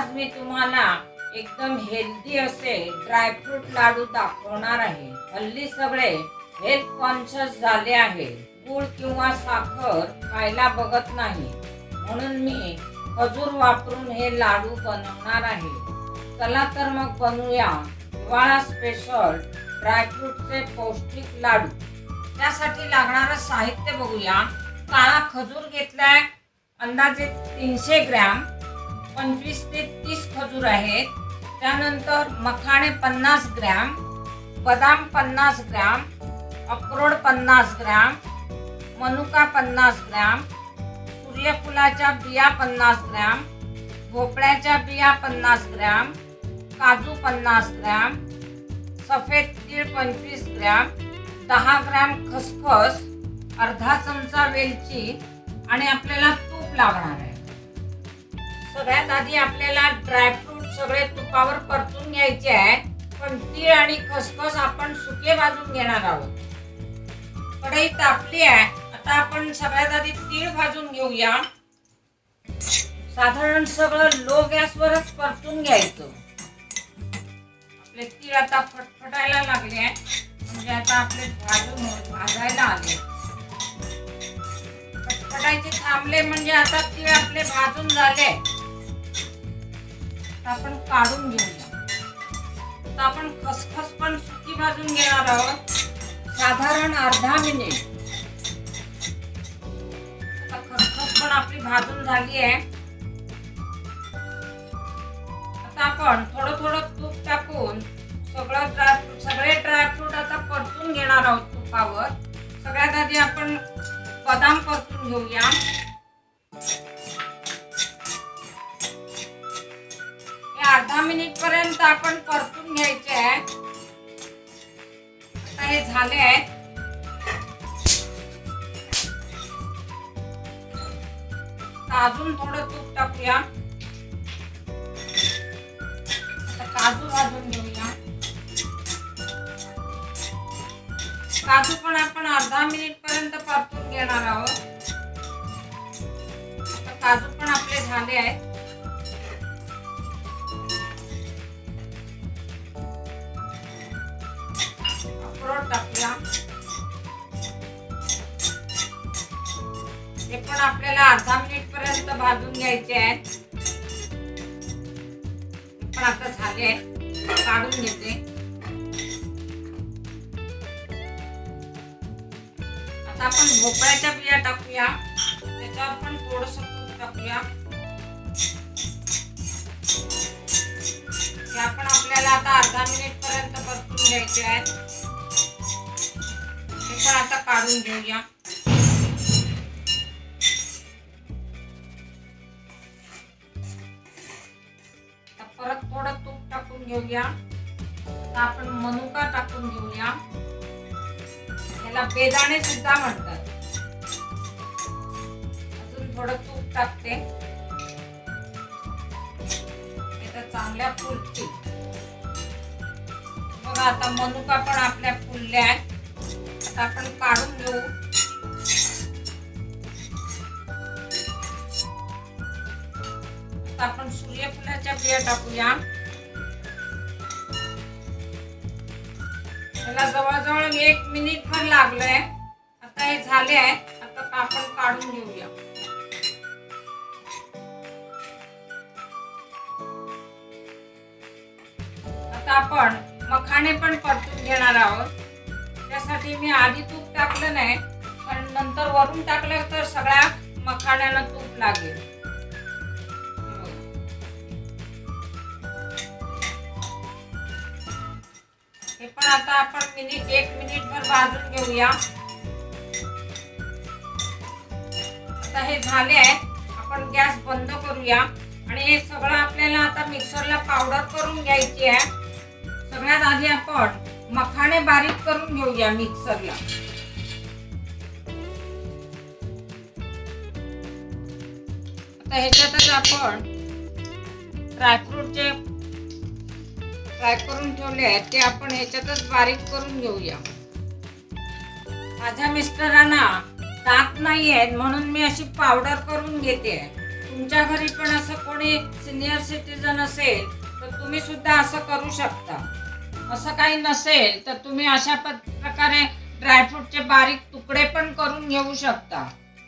आज मी तुम्हाला एकदम हेल्दी असे ड्रायफ्रूट लाडू दाखवणार आहे। हल्ली सगळे हेल्थ कॉन्शियस झाले आहे, गुळ किंवा साखर खायला बघत नाही, म्हणून मी खजूर वापरून हे लाडू बनवणार आहे। चला तर मग बनवूया हिवाळा स्पेशल ड्रायफ्रूटचे पौष्टिक लाडू। त्यासाठी लागणारं साहित्य बघूया। काळा खजूर घेतलाय अंदाजे 300 ग्रॅम, 25 ते 30 खजूर आहेत। त्यानंतर मखाणे 50 ग्रॅम, बदाम 50 ग्रॅम, अक्रोड 50 ग्रॅम, मनुका 50 ग्रॅम, सूर्यफुलाच्या बिया 50 ग्रॅम, भोपळ्याच्या बिया 50 ग्रॅम, काजू 50 ग्रॅम, सफेद तीळ 25 ग्रॅम, 10 ग्रॅम खसखस, अर्धा चमचा वेलची आणि आपल्याला तूप लागणार आहे। सगळ्यात आधी आपल्याला ड्रायफ्रूट सगळे तुपावर परतून घ्यायचे आहे, पण तीळ आणि खसखस आपण सुके भाजून घेणार आहोत। कढई तापली आहे, आता आपण सगळ्यात आधी तीळ भाजून घेऊया। साधारण सगळं लो गॅसवरच परतून घ्यायचं। आपले तीळ आता फटफटायला लागले, म्हणजे आता आपले भाजायला आले। फटफटायचे थांबले म्हणजे आता तीळ आपले भाजून झाले। आपण काढून घेऊया। आता आपण खसखस पण सुकी भाजून घेणार आहोत, साधारण अर्धा मिनिट। आता खसखस पण आपली भाजून झाली आहे। आता आपण थोडं थोडं तूप टाकून सगळे ड्रायफ्रूट आता परतून घेणार आहोत तुपावर। सगळ्यात आधी आपण बदाम परतून घेऊया। अर्धा मिनिट पर्यंत आपण परतून घ्यायचे आहे। आता हे झाले आहे। अजून थोडं तूप टाकूया। आता काजू भाजून घेऊया। काजू पण आपण अर्धा मिनिट पर्यंत परतून घेणार आहोत। आता काजू पण आपले झाले आहेत। अक्रोड टाकूया। हे पण आपल्याला अर्धा मिनिट पर्यंत भाजून घ्यायचे आहेत। पण आता झाले आहेत, काढून घेते। आता आपण भोपळ्याच्या बिया टाकूया, त्याच्यावर पण थोडंसं तूप टाकूया। हे आपण आपल्याला आता अर्धा मिनिट पर्यंत परतून घ्यायचे आहेत। हे पण आता काढून घेऊया। आता परत थोडं तूप टाकून घेऊया। आता आपण मनुका टाकून घेऊया। याला बेदाणे सुद्धा म्हणतात। अजून थोडं तूप टाकते। आता चांगल्या फुलतील बघा। आता मनुका पण आपल्या फुलल्या आहेत। आता आपण काढून घेऊ। आता आपण सूर्यफुलाच्या बिया टाकूया। त्याला जवळजवळ 1 मिनिट भर लागलंय। आता हे झाले आहे। आता आपण काढून घेऊया। आता आपण मखाणे पण परतून घेणार आहोत। त्यासाठी मी आधी तूप टाकलं नाही, पण नंतर वरून टाकलं तर सगळ्या मखाण्यांना तूप लागेल। हे पण आता आपण 1 मिनिट भर भाजून घेऊया। आता हे झाले आहे। आपण गॅस बंद करूया आणि हे सगळं आपल्याला आता मिक्सरला पावडर करून घ्यायची आहे। सगळ्यात आधी आपण मखाणे बारीक करून घेऊया मिक्सरला। आता ह्याच्यातच आपण ड्रायफ्रूट जे फ्राय करून ठेवले आहेत ते आपण ह्याच्यातच बारीक करून घेऊया। माझ्या मिस्टरांना दात नाही आहेत, म्हणून मी अशी पावडर करून घेते। तुमच्या घरी पण असं कोणी सिनियर सिटीजन असेल तर तुम्ही सुद्धा असं करू शकता. असं काही नसेल तर तुम्ही अशा प्रकारे ड्रायफ्रूटचे बारीक तुकडे पण करून घेऊ शकता.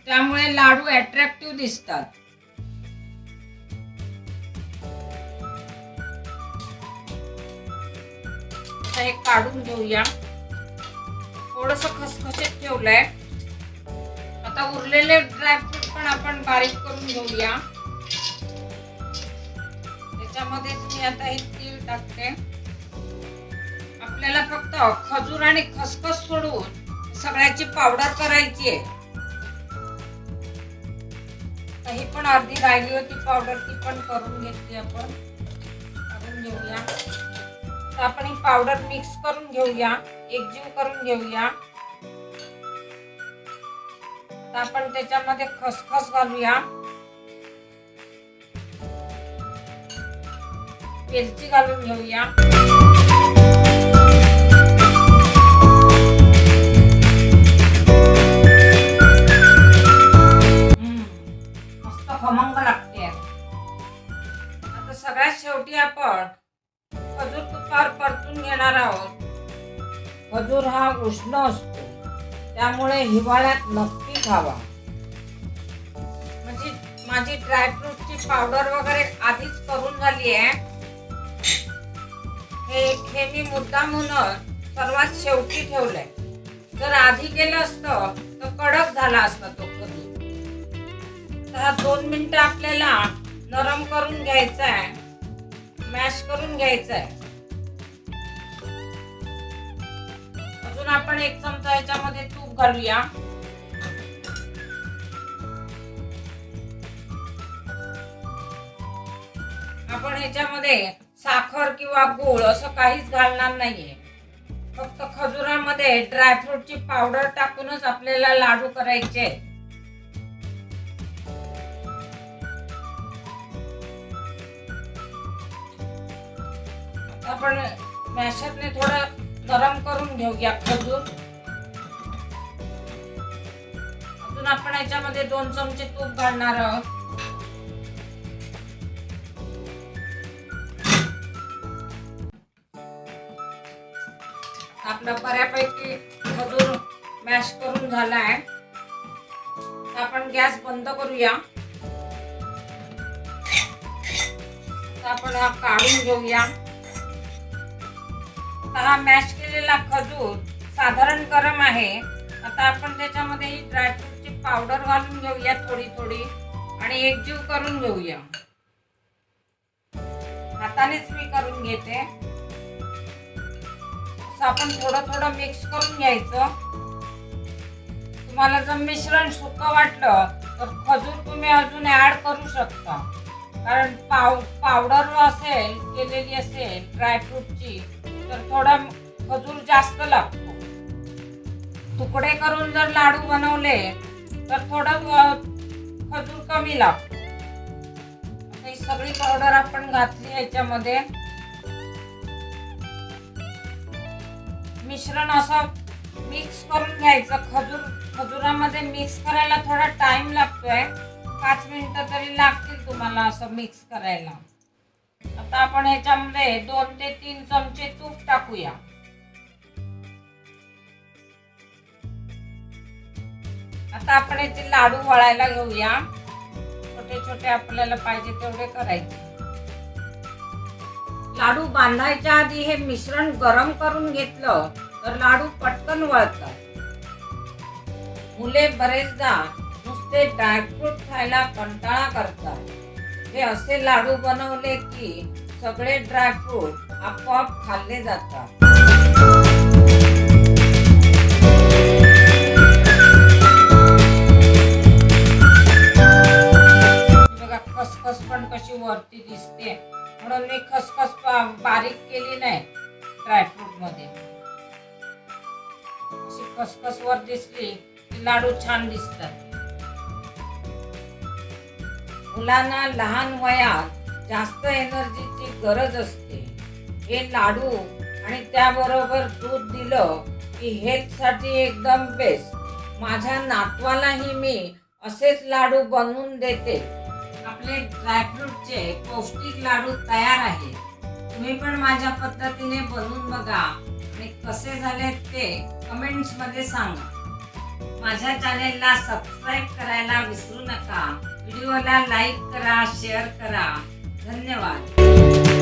त्यामुळे लाडू अट्रॅक्टिव्ह दिसतात. हे काढून घेऊया. थोडस खसखशीत ठेवलंय. आता उरलेले ड्रायफ्रूट पण आपण बारीक करून घेऊया. त्याच्यामध्येच मी आता हे तीळ टाकते. आपल्याला फक्त खजूर आणि खसखस सोडून सगळ्याची पावडर करायची आहे. ही पण अर्धी राहिली होती पावडर, ती पण करून घेतली आपण. करून घेऊया. तर आपण ही पावडर मिक्स करून घेऊया, एकजीव करून घेऊया. आता आपण त्याच्यामध्ये खसखस घालूया, वेलची घालून घेऊया. मस्त खमंग लागते. आता सगळ्यात शेवटी आपण खजूर तुपावर परतून घेणार आहोत. खजूर हा उष्ण असतो, त्यामुळे हिवाळ्यात नक्की खावा. म्हणजे माझी ड्रायफ्रूटची पावडर वगैरे आधीच करून झाली आहे. हे मी मुद्दामून सर्वात शेवटी ठेवलंय. जर आधी केलं असतं तर कडक झाला असता तो खजूर. तर 2 मिनिटं आपल्याला नरम करून घ्यायचा आहे, मॅश करून घ्यायचा आहे. अजून आपण 1 चमचा याच्यामध्ये तूप घालूया. आपण ह्याच्यामध्ये साखर किंवा गूळ असं काहीच घालणार नाहीये. फक्त खजुरामध्ये ड्रायफ्रूटची पावडर टाकूनच आपल्याला लाडू करायचे. आपण मॅशरने थोडं गरम करून घेऊया खजूर. अजून आपण याच्यामध्ये 2 चमचे तूप घालणार आहोत. आपला बऱ्यापैकी खजूर मॅश करून झालाय. आपण गॅस बंद करूया. आपण हा काढून घेऊया. हा मॅश केलेला खजूर साधारण गरम आहे. आता आपण त्याच्यामध्ये ही ड्रायफ्रूटची पावडर घालून घेऊया थोडी थोडी आणि एकजीव करून घेऊया. हातानेच मी करून घेते. आपण थोडं थोडं मिक्स करून घ्यायचं. तुम्हाला जर मिश्रण सुकं वाटलं तर खजूर तुम्ही अजून ऍड करू शकता. कारण पावडर असेल केलेली असेल ड्रायफ्रूटची तर थोडा खजूर जास्त लागतो. तुकडे करून जर लाडू बनवले तर थोडं खजूर कमी लागतो. ही सगळी पावडर आपण घातली याच्यामध्ये. मिश्रण असं मिक्स करून घ्यायचं. खजुरामध्ये मिक्स करायला थोडा टाइम लागतोय. 5 मिनिटं तरी लागतील तुम्हाला असं मिक्स करायला. आता आपण ह्याच्यामध्ये 2 ते 3 चमचे तूप टाकूया. आता आपण याचे लाडू वळायला घेऊया. छोटे छोटे आपल्याला पाहिजे तेवढे करायचे. लाडू बांधायच्या आधी हे मिश्रण गरम करून घेतलं तर लाडू पटकन वळतात. मुले बरेचदा नुसते ड्रायफ्रूट खायला कंटाळा करतात. हे असे लाडू बनवले की सगळे ड्रायफ्रूट आपोआप खाल्ले जातात. बघा खसखस पण कशी वरती दिसते. म्हणून मी खसखस बारीक केली नाही ड्रायफ्रूट मध्ये. अशी खसखस वर दिसली की लाडू छान दिसतात. मुलांना लहान वयात जास्त एनर्जीची गरज असते. हे लाडू आणि त्याबरोबर दूध दिलं की हेल्थ साठी एकदम बेस्ट. माझ्या नातवालाही मी असेच लाडू बनवून देते. आपले ड्रायफ्रूटचे पौष्टिक लाडू तयार आहेत. तुम्ही पण माझ्या पद्धतीने बनवून बघा आणि कसे झाले ते कमेंट्स मध्ये सांगा. माझ्या चॅनेलला सबस्क्राईब करायला विसरू नका. व्हिडिओला लाईक करा, शेअर करा. धन्यवाद.